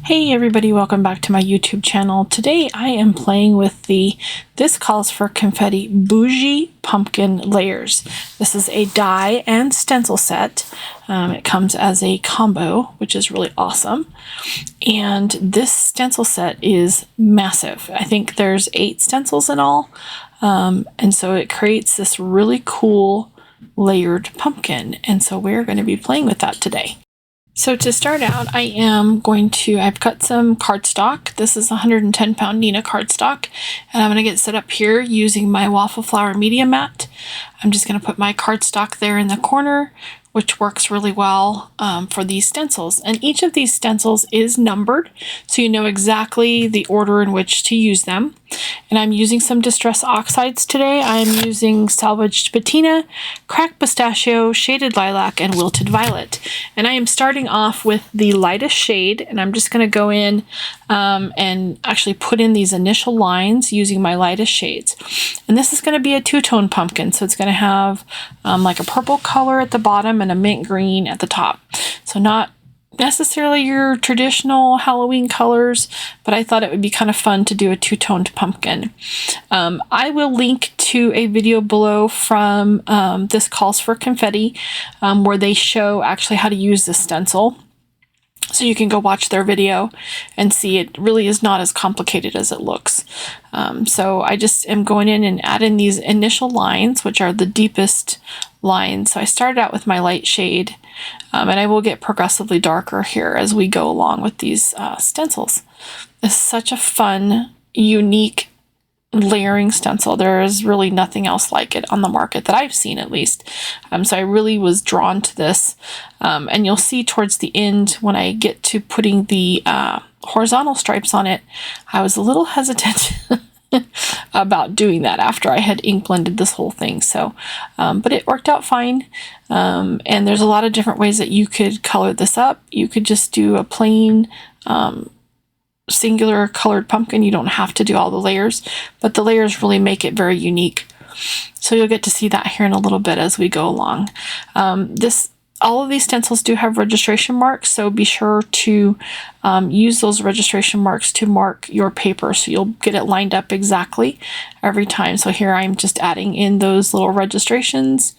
Hey everybody, welcome back to my YouTube channel. Today I am playing with the This Calls for Confetti Boo-Jee pumpkin layers. This is a die and stencil set. It comes as a combo, which is really awesome. And this stencil set is massive. I think there's 8 stencils in all. And so it creates this really cool layered pumpkin. And so we're going to be playing with that today. So to start out, I've cut some cardstock. This is 110 pound Nina cardstock, and I'm going to get set up here using my waffle flower media mat. I'm just going to put my cardstock there in the corner, which works really well for these stencils. And each of these stencils is numbered, so you know exactly the order in which to use them. And I'm using some Distress Oxides today. I'm using Salvaged Patina, Cracked Pistachio, Shaded Lilac, and Wilted Violet. And I am starting off with the lightest shade, and I'm just going to go in and actually put in these initial lines using my lightest shades. And this is going to be a two-tone pumpkin, so it's going to have like a purple color at the bottom and a mint green at the top. So not necessarily your traditional Halloween colors, but I thought it would be kind of fun to do a two-toned pumpkin. I will link to a video below from This Calls for Confetti where they show actually how to use the stencil. So you can go watch their video and see it really is not as complicated as it looks. So I just am going in and adding these initial lines, which are the deepest lines. So I started out with my light shade, and I will get progressively darker here as we go along with these stencils. This is such a fun, unique layering stencil. There is really nothing else like it on the market that I've seen, at least. So I really was drawn to this. And you'll see towards the end when I get to putting the horizontal stripes on it, I was a little hesitant about doing that after I had ink blended this whole thing. So, but it worked out fine. And there's a lot of different ways that you could color this up. You could just do a plain singular colored pumpkin. You don't have to do all the layers, but the layers really make it very unique. So you'll get to see that here in a little bit as we go along. All of these stencils do have registration marks, so be sure to use those registration marks to mark your paper so you'll get it lined up exactly every time. So here I'm just adding in those little registrations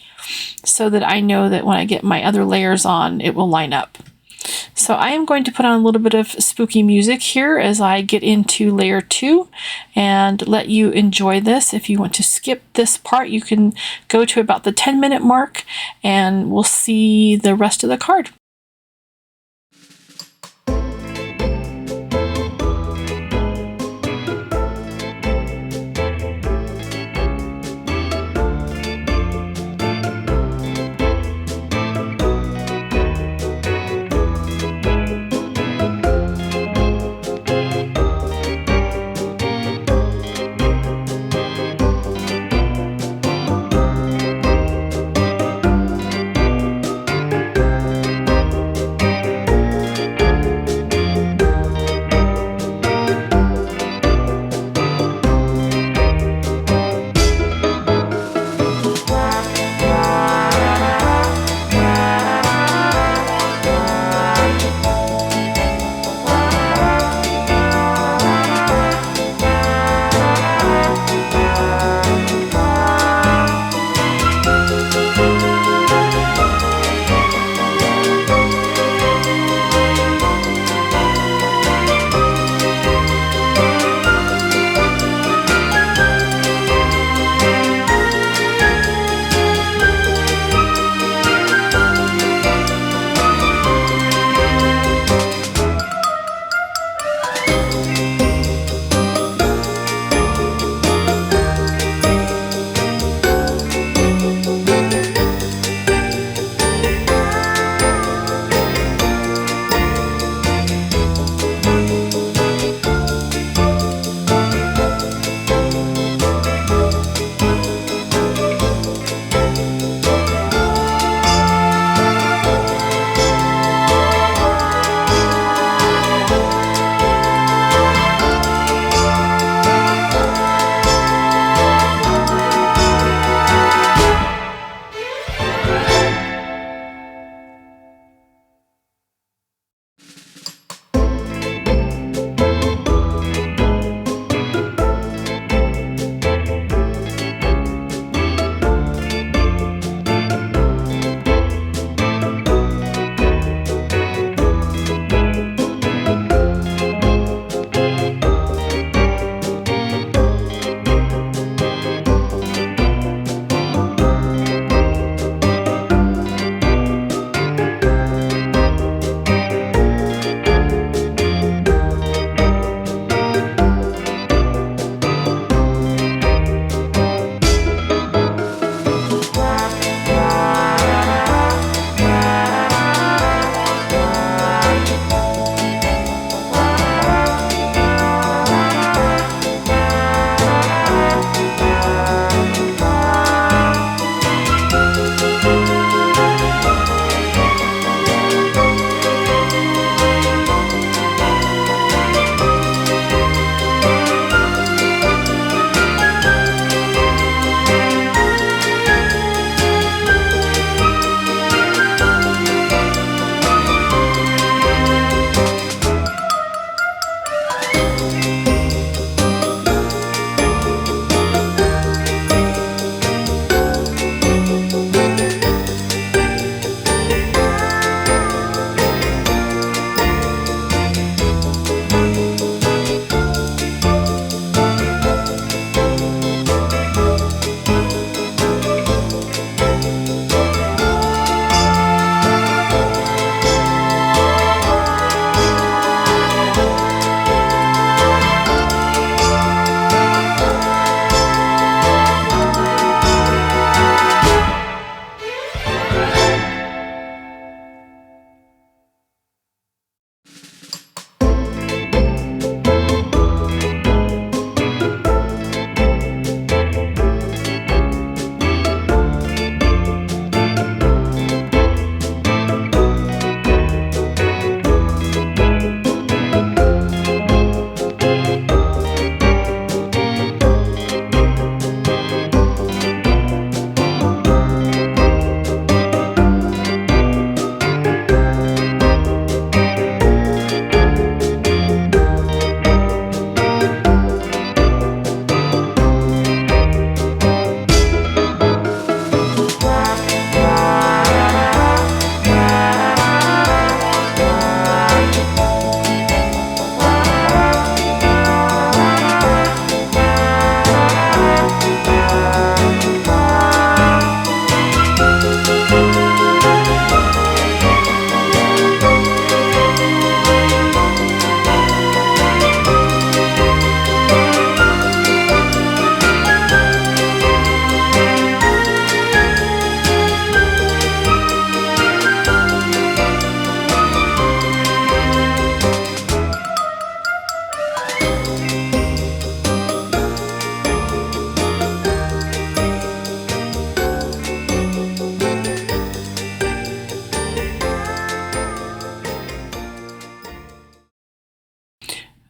so that I know that when I get my other layers on, it will line up. So I am going to put on a little bit of spooky music here as I get into layer 2 and let you enjoy this. If you want to skip this part, you can go to about the 10-minute mark and we'll see the rest of the card.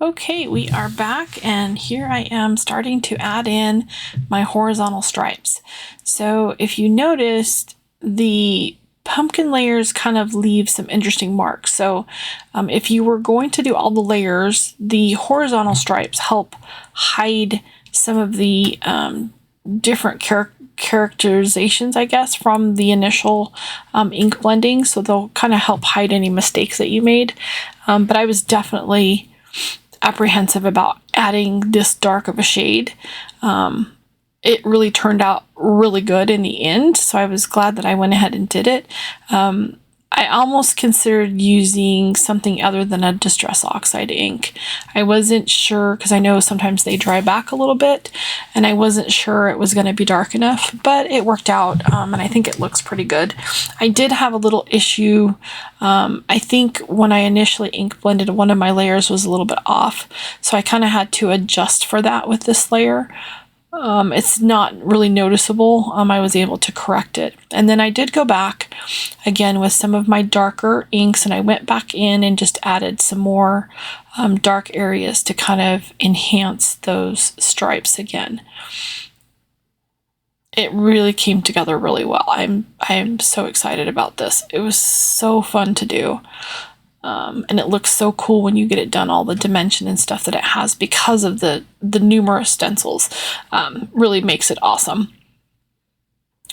Okay, we are back, and here I am starting to add in my horizontal stripes. So if you noticed, the pumpkin layers kind of leave some interesting marks. So if you were going to do all the layers, the horizontal stripes help hide some of the different characterizations, I guess, from the initial ink blending. So they'll kind of help hide any mistakes that you made. But I was definitely apprehensive about adding this dark of a shade. It really turned out really good in the end, so I was glad that I went ahead and did it. I almost considered using something other than a Distress Oxide ink. I wasn't sure, because I know sometimes they dry back a little bit, and I wasn't sure it was going to be dark enough, but it worked out, and I think it looks pretty good. I did have a little issue. I think when I initially ink blended, one of my layers was a little bit off, so I kind of had to adjust for that with this layer. It's not really noticeable. I was able to correct it. And then I did go back again with some of my darker inks, and I went back in and just added some more dark areas to kind of enhance those stripes again. It really came together really well. I'm so excited about this. It was so fun to do. And it looks so cool when you get it done, all the dimension and stuff that it has because of the numerous stencils. Really makes it awesome.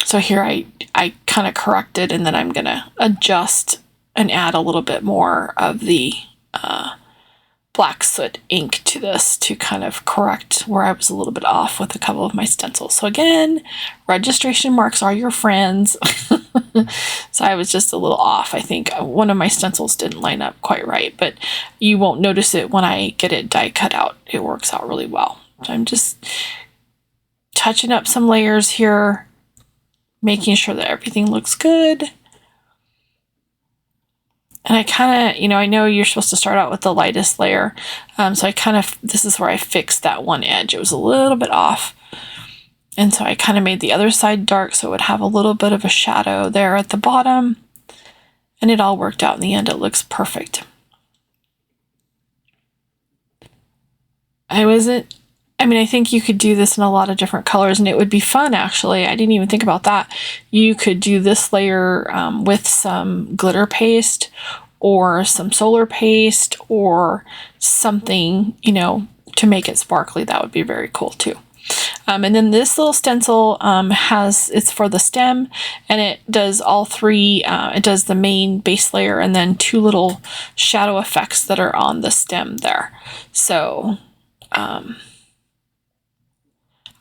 So here I kind of corrected, and then I'm going to adjust and add a little bit more of the black soot ink to this to kind of correct where I was a little bit off with a couple of my stencils. So again, registration marks are your friends. So I was just a little off. I think one of my stencils didn't line up quite right, but you won't notice it when I get it die cut out. It works out really well. So I'm just touching up some layers here, making sure that everything looks good. And I kind of, I know you're supposed to start out with the lightest layer. So I kind of, this is where I fixed that one edge. It was a little bit off. And so I kind of made the other side dark so it would have a little bit of a shadow there at the bottom. And it all worked out in the end. It looks perfect. I think you could do this in a lot of different colors, and it would be fun, actually. I didn't even think about that. You could do this layer with some glitter paste or some solar paste or something, to make it sparkly. That would be very cool, too. And then this little stencil it's for the stem, and it does all three. It does the main base layer and then two little shadow effects that are on the stem there. So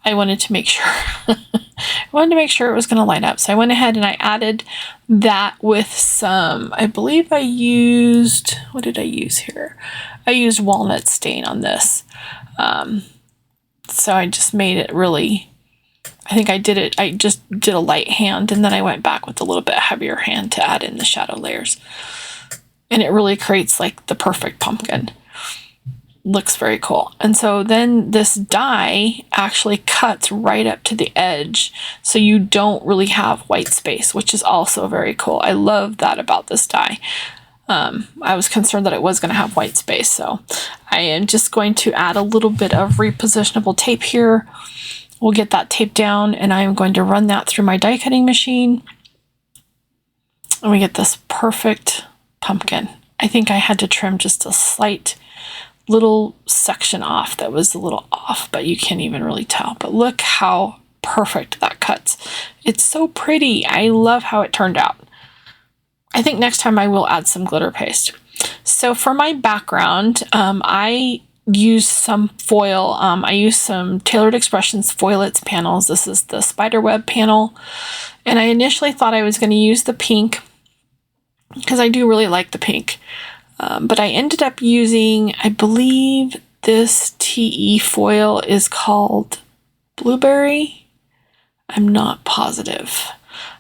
I wanted to make sure it was going to line up. So I went ahead and I added that with some, I believe I used, what did I use here? I used walnut stain on this. So I just made it really, I just did a light hand, and then I went back with a little bit heavier hand to add in the shadow layers. And it really creates like the perfect pumpkin. Looks very cool. And so then this die actually cuts right up to the edge, so you don't really have white space, which is also very cool. I love that about this die. I was concerned that it was going to have white space, so I am just going to add a little bit of repositionable tape here. We'll get that tape down, and I am going to run that through my die cutting machine, and we get this perfect pumpkin. I think I had to trim just a slight little section off that was a little off, but you can't even really tell. But look how perfect that cuts. It's so pretty. I love how it turned out. I think next time I will add some glitter paste. So for my background, I used some foil. I used some Tailored Expressions Foilets panels. This is the spiderweb panel. And I initially thought I was going to use the pink because I do really like the pink. But I ended up using, I believe this TE foil is called Blueberry. I'm not positive.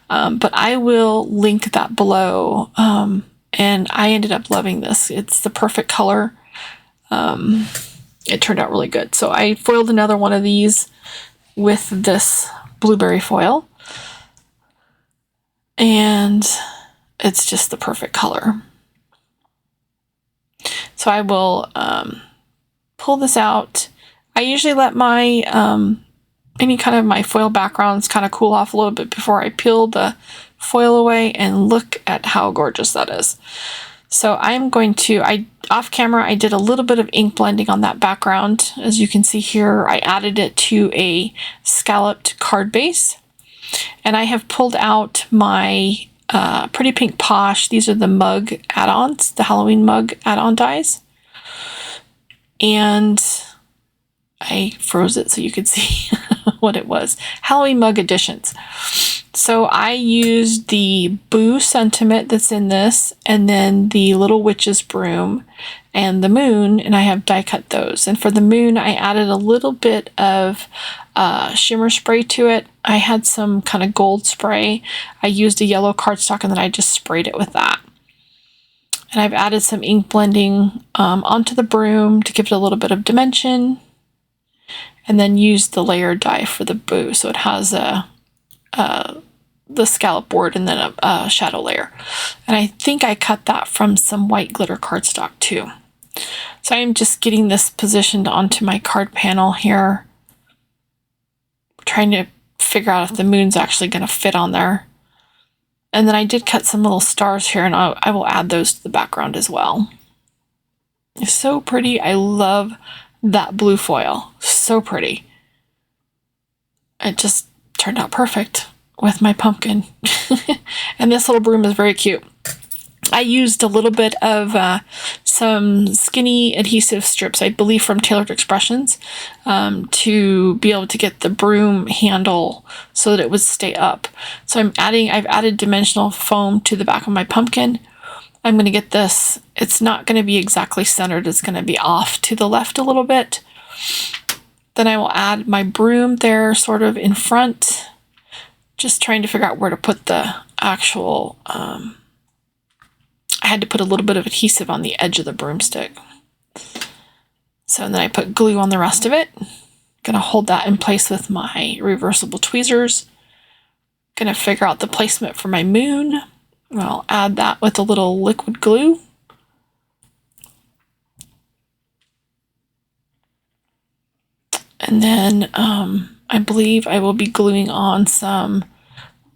But I will link that below. And I ended up loving this. It's the perfect color. It turned out really good. So I foiled another one of these with this blueberry foil. And it's just the perfect color. So I will pull this out. I usually let my any kind of my foil backgrounds kind of cool off a little bit before I peel the foil away, and look at how gorgeous that is. So I'm going to, off camera, I did a little bit of ink blending on that background. As you can see here, I added it to a scalloped card base. And I have pulled out my Pretty Pink Posh. These are the mug add-ons, the Halloween mug add-on dies. And I froze it so you could see what it was. Halloween mug editions. So I used the Boo sentiment that's in this, and then the Little Witch's broom and the moon, and I have die cut those. And for the moon, I added a little bit of shimmer spray to it. I had some kind of gold spray. I used a yellow cardstock, and then I just sprayed it with that. And I've added some ink blending onto the broom to give it a little bit of dimension, and then used the layer die for the Boo, so it has the scallop board and then a shadow layer. And I think I cut that from some white glitter cardstock too. So I'm just getting this positioned onto my card panel here, trying to figure out if the moon's actually going to fit on there. And then I did cut some little stars here, and I will add those to the background as well. It's so pretty. I love that blue foil. So pretty. It just turned out perfect with my pumpkin. And this little broom is very cute. I used a little bit of some skinny adhesive strips, I believe from Tailored Expressions, to be able to get the broom handle so that it would stay up. So I've added dimensional foam to the back of my pumpkin. I'm going to get this, it's not going to be exactly centered, it's going to be off to the left a little bit. Then I will add my broom there sort of in front, just trying to figure out where to put the actual, I had to put a little bit of adhesive on the edge of the broomstick. So then I put glue on the rest of it. Gonna hold that in place with my reversible tweezers. Gonna figure out the placement for my moon. I'll add that with a little liquid glue. And then I believe I will be gluing on some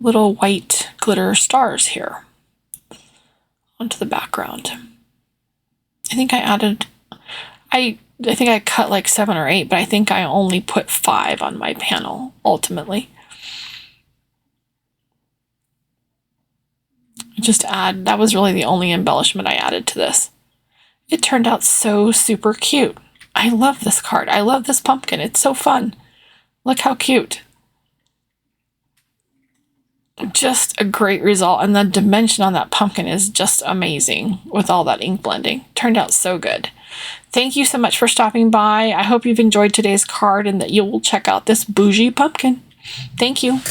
little white glitter stars here onto the background. I think I added, I think I cut like 7 or 8, but I think I only put 5 on my panel ultimately. Just add, that was really the only embellishment I added to this. It turned out so super cute. I love this card. I love this pumpkin. It's so fun. Look how cute. Just a great result. And the dimension on that pumpkin is just amazing with all that ink blending. Turned out so good. Thank you so much for stopping by. I hope you've enjoyed today's card and that you will check out this Boo-Jee pumpkin. Thank you.